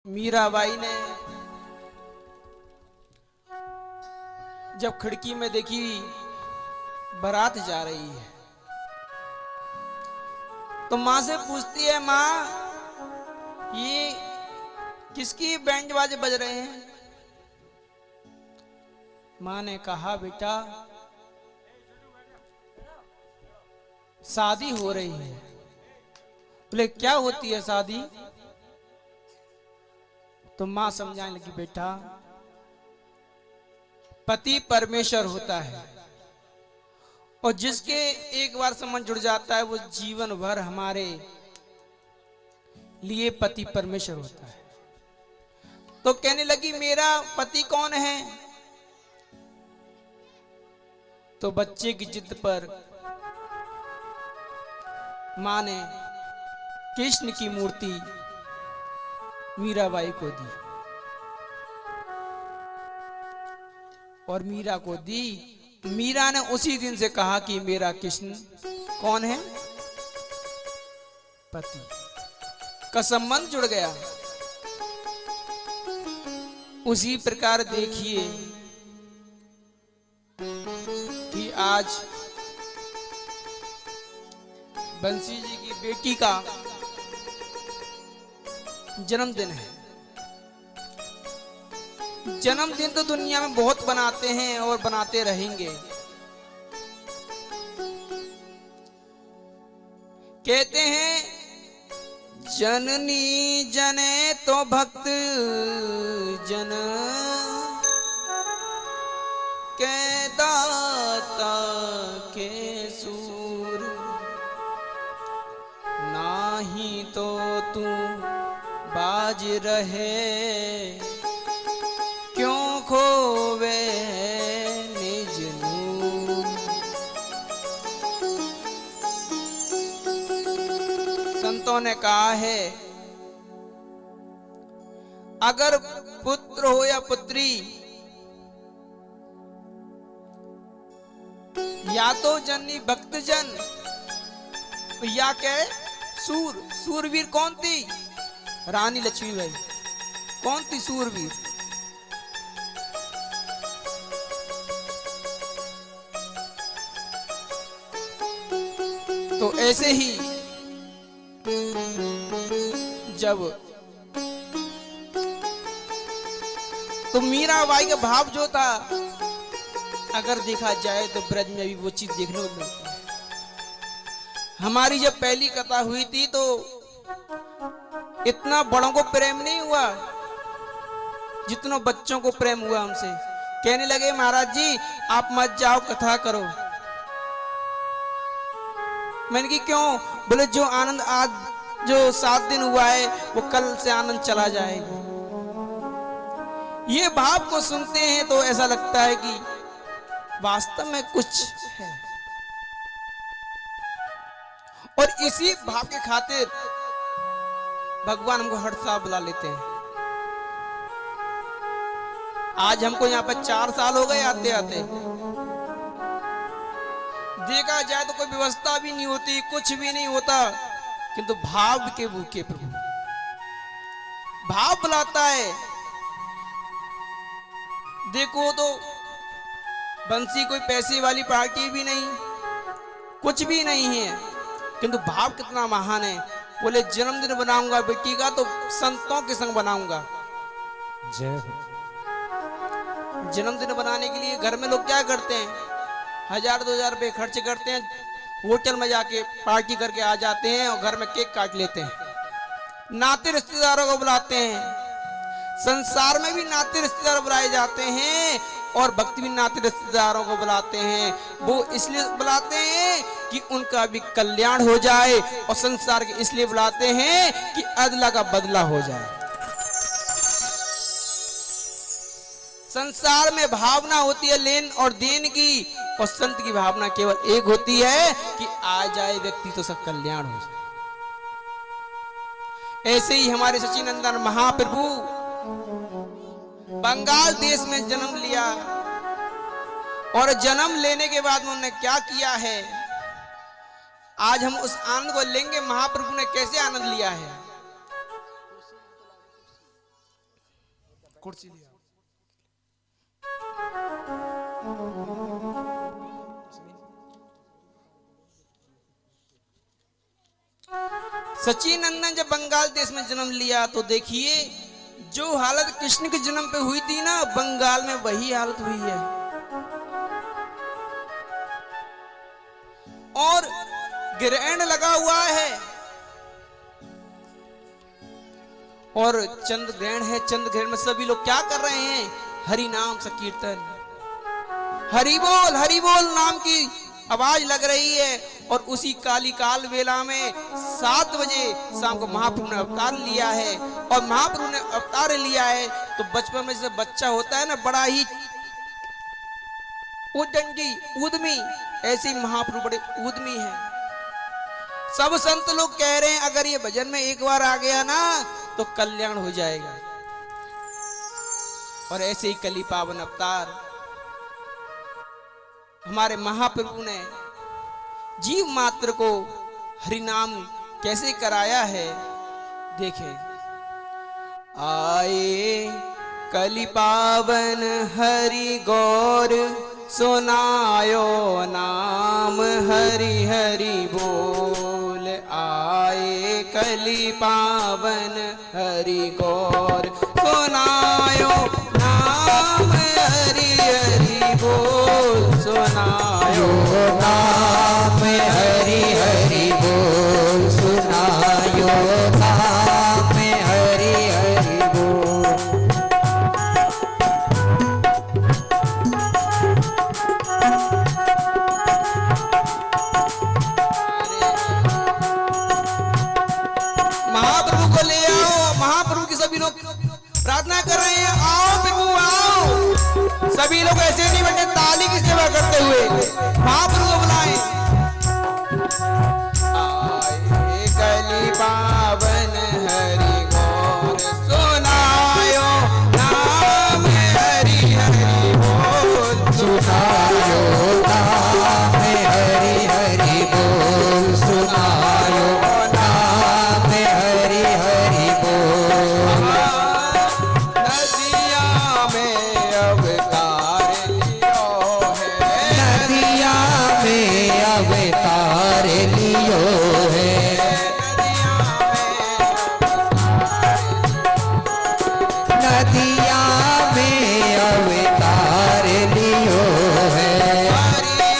मीराबाई ने जब खिड़की में देखी बारात जा रही है तो माँ से पूछती है, माँ ये किसकी बैंड बाजे बज रहे हैं? माँ ने कहा, बेटा शादी हो रही है। बोले क्या होती है शादी? तो माँ समझाने लगी, बेटा पति परमेश्वर होता है और जिसके एक बार समझ जुड़ जाता है वो जीवन भर हमारे लिए पति परमेश्वर होता है। तो कहने लगी, मेरा पति कौन है? तो बच्चे की जिद पर मां ने कृष्ण की मूर्ति मीराबाई को दी और मीरा को दी। मीरा ने उसी दिन से कहा कि मेरा कृष्ण कौन है? पति का संबंध जुड़ गया। उसी प्रकार देखिए कि आज बंसी जी की बेटी का जन्मदिन है। जन्मदिन तो दुनिया में बहुत बनाते हैं और बनाते रहेंगे। कहते हैं जननी जने तो भक्त जन के दाता के सूर, नाही तो तू बाज रहे क्यों खोवे निज नूर। संतों ने कहा है, अगर पुत्र हो या पुत्री, या तो जननी भक्तजन या क्या सूर। सूरवीर कौन थी? रानी लक्ष्मीबाई। कौन थी सूरवीर? तो ऐसे ही जब तो मीराबाई का भाव जो था, अगर देखा जाए तो ब्रज में भी वो चीज देखने को मिलती है। हमारी जब पहली कथा हुई थी तो इतना बड़ों को प्रेम नहीं हुआ जितना बच्चों को प्रेम हुआ हमसे। कहने लगे, महाराज जी आप मत जाओ, कथा करो। मैंने की क्यों? बोले जो आनंद आज जो 7 दिन हुआ है वो कल से आनंद चला जाएगा। ये भाव को सुनते हैं तो ऐसा लगता है कि वास्तव में कुछ है, और इसी भाव के खातिर भगवान हमको हर साल बुला लेते हैं। आज हमको यहाँ पर 4 साल हो गए आते आते। देखा जाए तो कोई व्यवस्था भी नहीं होती, कुछ भी नहीं होता, किंतु भाव के भूखे प्रभु भाव बुलाता है। देखो तो बंसी कोई पैसे वाली पार्टी भी नहीं, कुछ भी नहीं है, किंतु भाव कितना महान है। बोले जन्मदिन बनाऊंगा बेटी का तो संतों के संग बनाऊंगा। जय जन्मदिन बनाने के लिए घर में लोग क्या करते हैं? 1000-2000 रुपए खर्च करते हैं, होटल में जाके पार्टी करके आ जाते हैं और घर में केक काट लेते हैं। नाते रिश्तेदारों को बुलाते हैं। संसार में भी नाते रिश्तेदार बुलाए जाते हैं और भक्ति भी नाते रिश्तेदारों को बुलाते हैं। वो इसलिए बुलाते हैं कि उनका भी कल्याण हो जाए, और संसार के इसलिए बुलाते हैं कि अदला का बदला हो जाए। संसार में भावना होती है लेन और देन की, और संत की भावना केवल एक होती है कि आ जाए व्यक्ति तो सब कल्याण हो जाए। ऐसे ही हमारे सच्चिदानंद महाप्रभु बंगाल देश में जन्म लिया, और जन्म लेने के बाद उन्होंने क्या किया है, आज हम उस आनंद को लेंगे। महाप्रभु ने कैसे आनंद लिया है? कुर्सी लिया। सच्चिदानंद जब बंगाल देश में जन्म लिया तो देखिए जो हालत कृष्ण के जन्म पे हुई थी ना, बंगाल में वही हालत हुई है। और ग्रहण लगा हुआ है और चंद्र ग्रहण है। चंद्र ग्रहण में सभी लोग क्या कर रहे हैं? हरि नाम संकीर्तन, हरि बोल नाम की आवाज लग रही है। और उसी काली काल वेला में 7 बजे शाम को महाप्रभु ने अवतार लिया है। और महाप्रभु ने अवतार लिया है तो बचपन में जैसे बच्चा होता है ना, बड़ा ही उद्दंडी उद्यमी, ऐसे महाप्रभु बड़े उद्यमी हैं। सब संत लोग कह रहे हैं अगर ये भजन में एक बार आ गया ना तो कल्याण हो जाएगा। और ऐसे ही कली पावन अवतार हमारे महाप्रभु ने जीव मात्र को हरि नाम कैसे कराया है देखें। आए कली पावन हरि गौर, सुनायो नाम हरि हरि बोल। आए कली पावन हरि गौर, सुनायो नाम हरि हरि बोल। सुनायो नाम हरि हरि बोल, सुनायो नाम हरि हरि बोल। महाप्रभु को ले आओ। महाप्रभु की सभी लोग प्रार्थना कर रहे हैं, आओ प्रभु आओ। सभी लोग ऐसे नहीं बैठे ताली की सेवा करते हुए, महाप्रभु को बुलाएं। आए कली पावन हरि गौर, सुनायो नाम हरि हरि बोल। सुनायो नाम हरि हरि बोल, सुनायो नाम हरि हरि बोल। नदिया में अवतार लियो है, नदिया में अवतार लियो है, नदिया में अवतार लियो है। हरि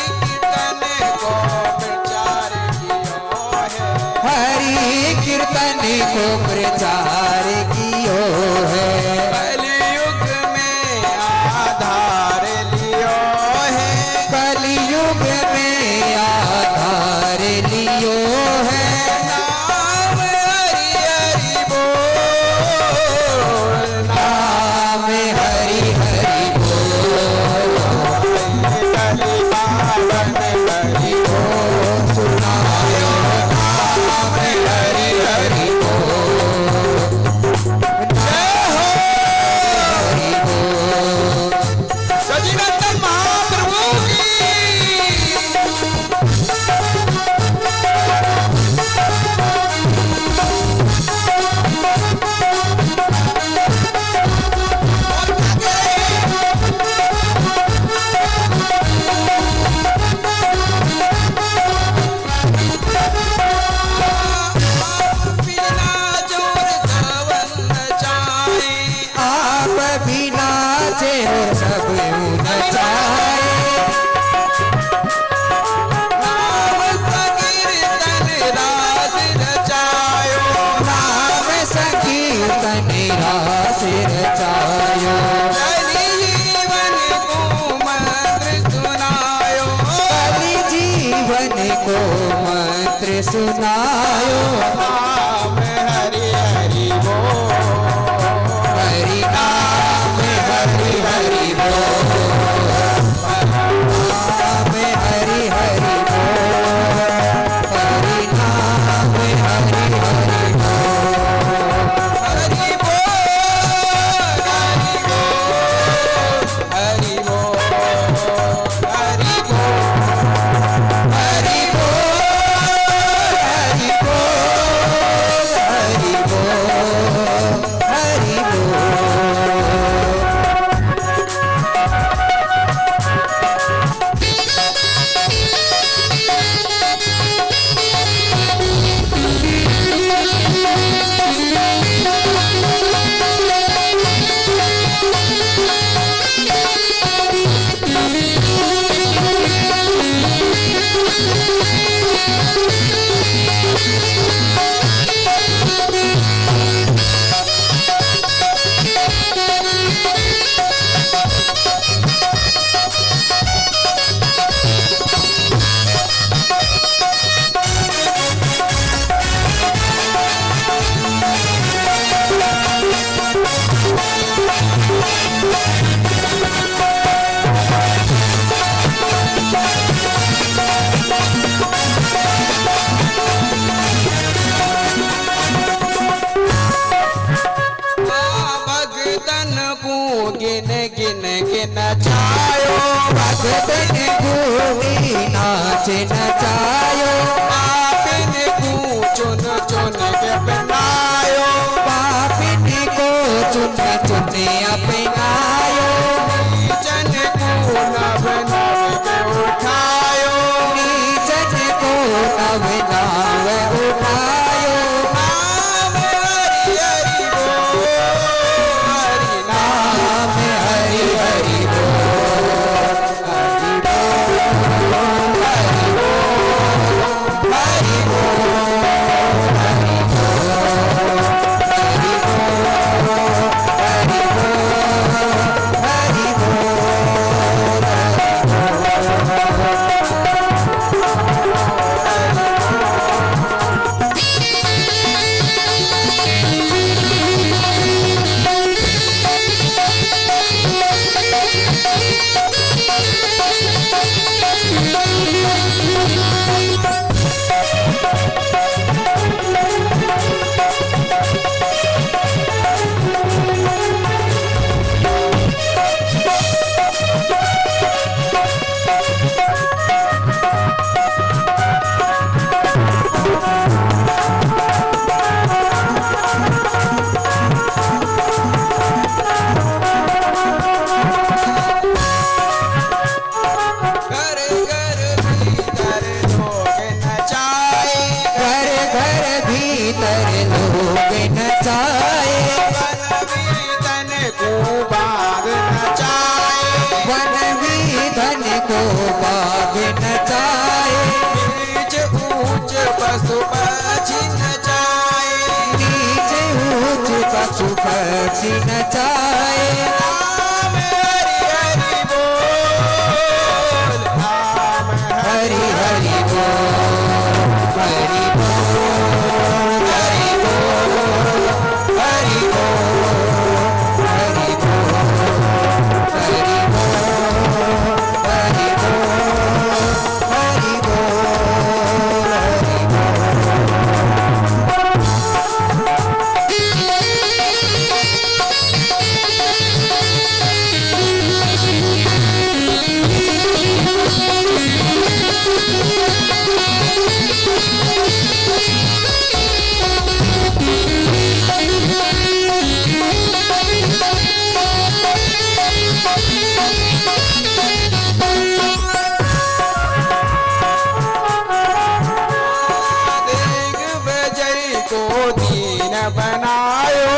कीर्तन को प्रचार कियो है, हरि कीर्तन को प्रचार कियो है। कलयुग में आधार लियो है, कलयुग में आधार लियो है। नाम हरि हरि बोल। नाम हरि हरि बोल, कली पावन हरि बोल। सुनायो नाम हरि हरि बोल। जय हो हरि बोल। सच्चिदानंद महाप्रभु की। बिना जोर सवन चाहे, आप भी नाचे और सब नचाए। नाम संकीर्तन रास रचायो, नाम संकीर्तन रास रचायो। कलि जीवन को मंत्र सुनायो, कलि जीवन को मंत्र सुनायो। नाम हरि हरि बोल। हरि नाम हरि हरि बोल, नाम हरि हरि बोल। हरि नाम हरि हरि बोल। हरि बोल, हरि बोल, हरि बोल, हरि बोल, हरि बोल, हरि बोल, भगतन को गिन गिन के नचायो, भगतन भूमि नाच नचायो, पापिन को चुन चुन के बनायो, पापिन को चुन चुन अपनायो, नीचन को नव नव के उठायो, नीचन को नव नाव उठायो, नाम हरि हरि बोल, हरि नाम नाम हरि हरि बोल, हरि बोल, हरि बोल, हरि बोल, हरि घर घर भीतर लोग नचाए, घर घर भीतर लोग नचाए, वन वीतन को बाग नचाए, वन विधन को बाग नचाए, नीच ऊंच पशु पक्षी नचाए, नीच ऊंच पशु पक्षी नचाए, नाम हरि हरि बोल, नाम हरि हरि बोल, हरि बोल, हरि बोल, हरि बोल, हरि बोल, हरि बोल, हरि बोल, हरि बोल, हरि देख बजई को दीन बनायो,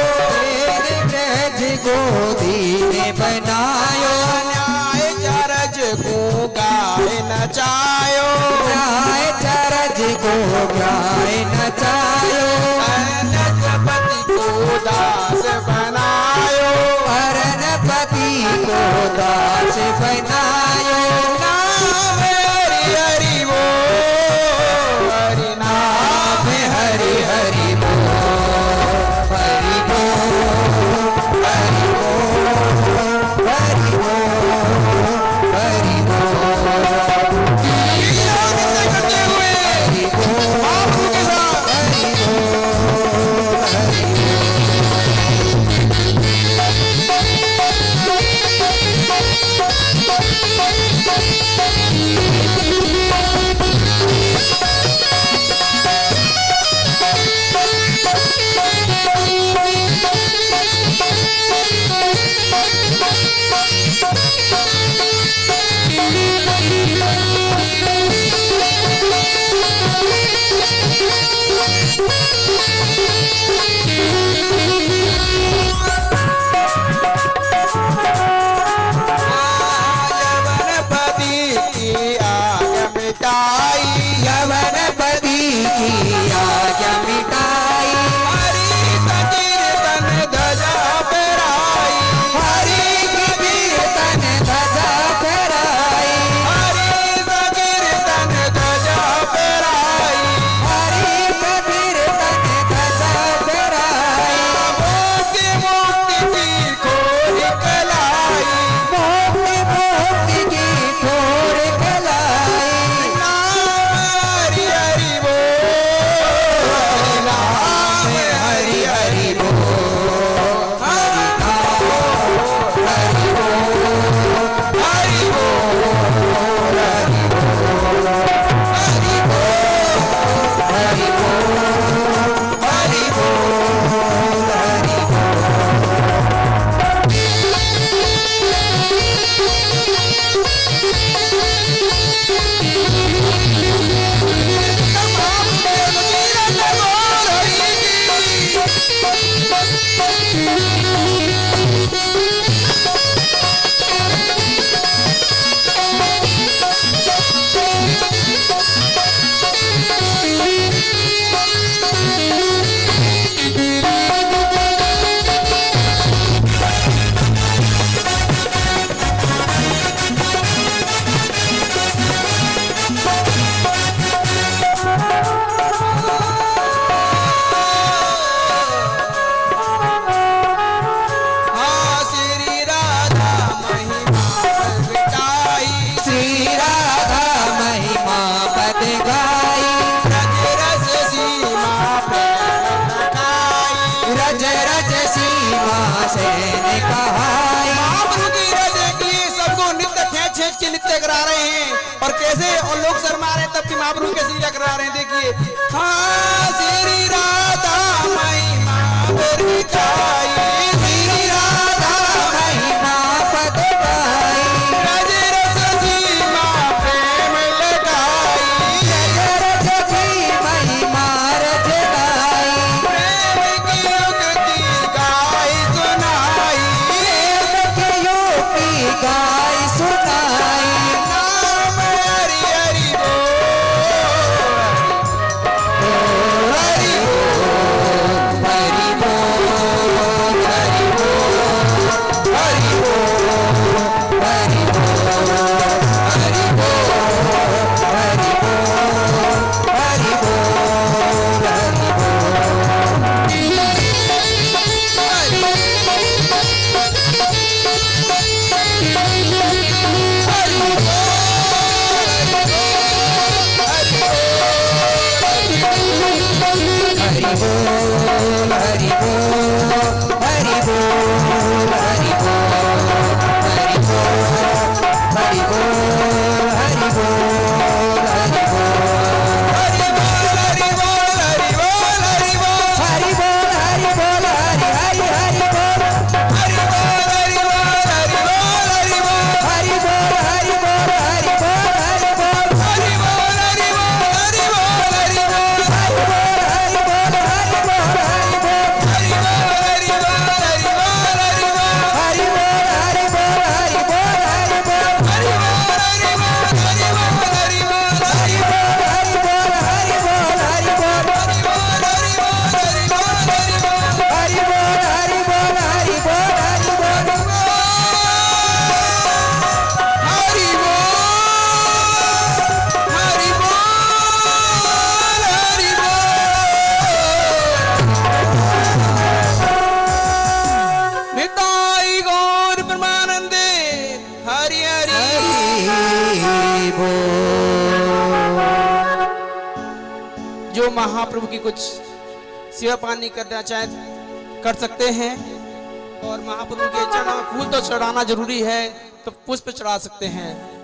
ब्रज गोदी ने बनायो, न्याय चरज को गाय नचायो, न्याय चरज को गाय नचायो, नजपति को दास बनायो, परनपति को दास बनायो, नाम हरि हरि बोल, हरि नाम नाम हरि हरि बोल, हरि बोल, हरि बोल, हरि बोल, हरि बोल, करते हुए हरि बोल, बापू के साथ हरि बोल, सबकी महाप्रभु कैसे लीला करा रहे हैं, देखिए। हाँ श्री राधा महिमा बड़ी गाई, श्री राधा महिमा पद गाई, रज रस सीमा प्रेम लगाई, रज रस जी महिमा रज गाई, प्रेम की युक्ति गाई सुनाई, प्रेम के योग की गाई सुनाई, नाम हरि हरि बोल, हरि बोल, हरि बोल, हरि बोल, हरि बोल, हरि बोल, हरि बोल, हरि बोल, हरि बोल, हरि हरि बोल, हरि बोल, हरि बोल, हरि बोल, हरि बोल, हरि बोल, हरि बोल, हरि बोल, हरि बोल हरि बोल हरि बोल हरि बोल, हरि बोल, हरि बोल, हरि हरि हरि बोल, हरि बोल हरि बोल हरि बोल हरि बोल, हरि बोल, हरि बोल, हरि बोल, हरि बोल, हरि बोल हरि बोल हरि बोल हरि बोल, हरि बोल, हरि बोल, हरि बोल, हरि बोल, हरि बोल हरि बोल हरि बोल हरि बोल, हरि बोल, हरि बोल, हरि बोल, हरि बोल, निताई गौर परमानंदे हरि हरि। हरि बोल। जो महाप्रभु की कुछ सेवा पानी करना चाहे कर सकते हैं, और महाप्रभु के चरणों में फूल तो चढ़ाना जरूरी है, तो पुष्प चढ़ा सकते हैं।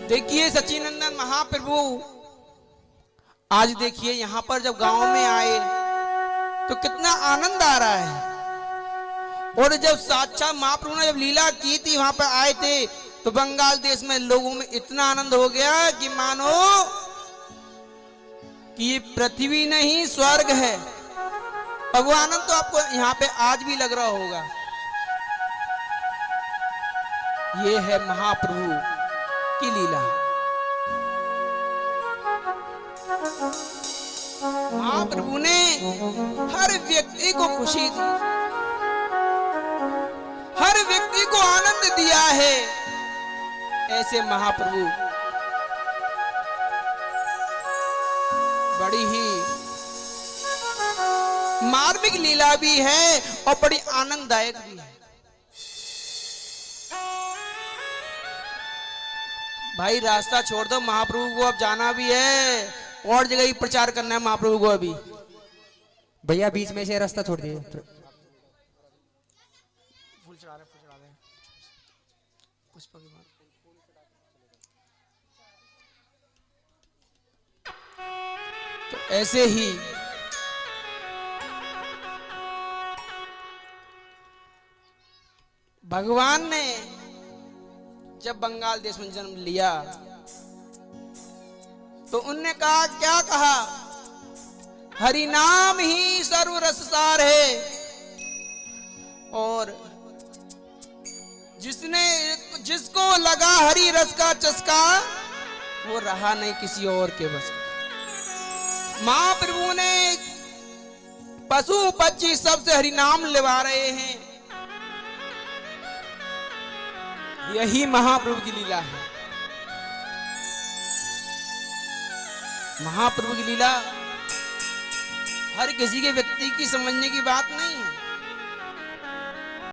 देखिए सच्चिदानंद महाप्रभु आज देखिए यहाँ पर जब गांव में आए तो कितना आनंद आ रहा है। और जब साक्षात महाप्रभु ने जब लीला की थी वहां पर आए थे, तो बंगाल देश में लोगों में इतना आनंद हो गया कि मानो कि ये पृथ्वी नहीं स्वर्ग है। और वो आनंद तो आपको यहाँ पे आज भी लग रहा होगा। ये है महाप्रभु की लीला। महाप्रभु ने हर व्यक्ति को खुशी दी, हर व्यक्ति को आनंद दिया है। ऐसे महाप्रभु बड़ी ही मार्मिक लीला भी है और बड़ी आनंददायक भी है। भाई रास्ता छोड़ दो, महाप्रभु को अब जाना भी है, और जगह ही प्रचार करना है महाप्रभु को। अभी भैया बीच में से रास्ता छोड़ दिए। फूल चढ़ा रहे पुष्प के बाद तो ऐसे ही भगवान ने जब बंगाल देश में जन्म लिया तो उनने कहा, क्या कहा, हरि नाम ही सर्व रससार है। और जिसको लगा हरि रस का चस्का, वो रहा नहीं किसी और के बस। महाप्रभु ने पशु पक्षी सबसे हरि नाम लेवा रहे हैं। यही महाप्रभु की लीला है। महाप्रभु की लीला हर किसी के व्यक्ति की समझने की बात नहीं है।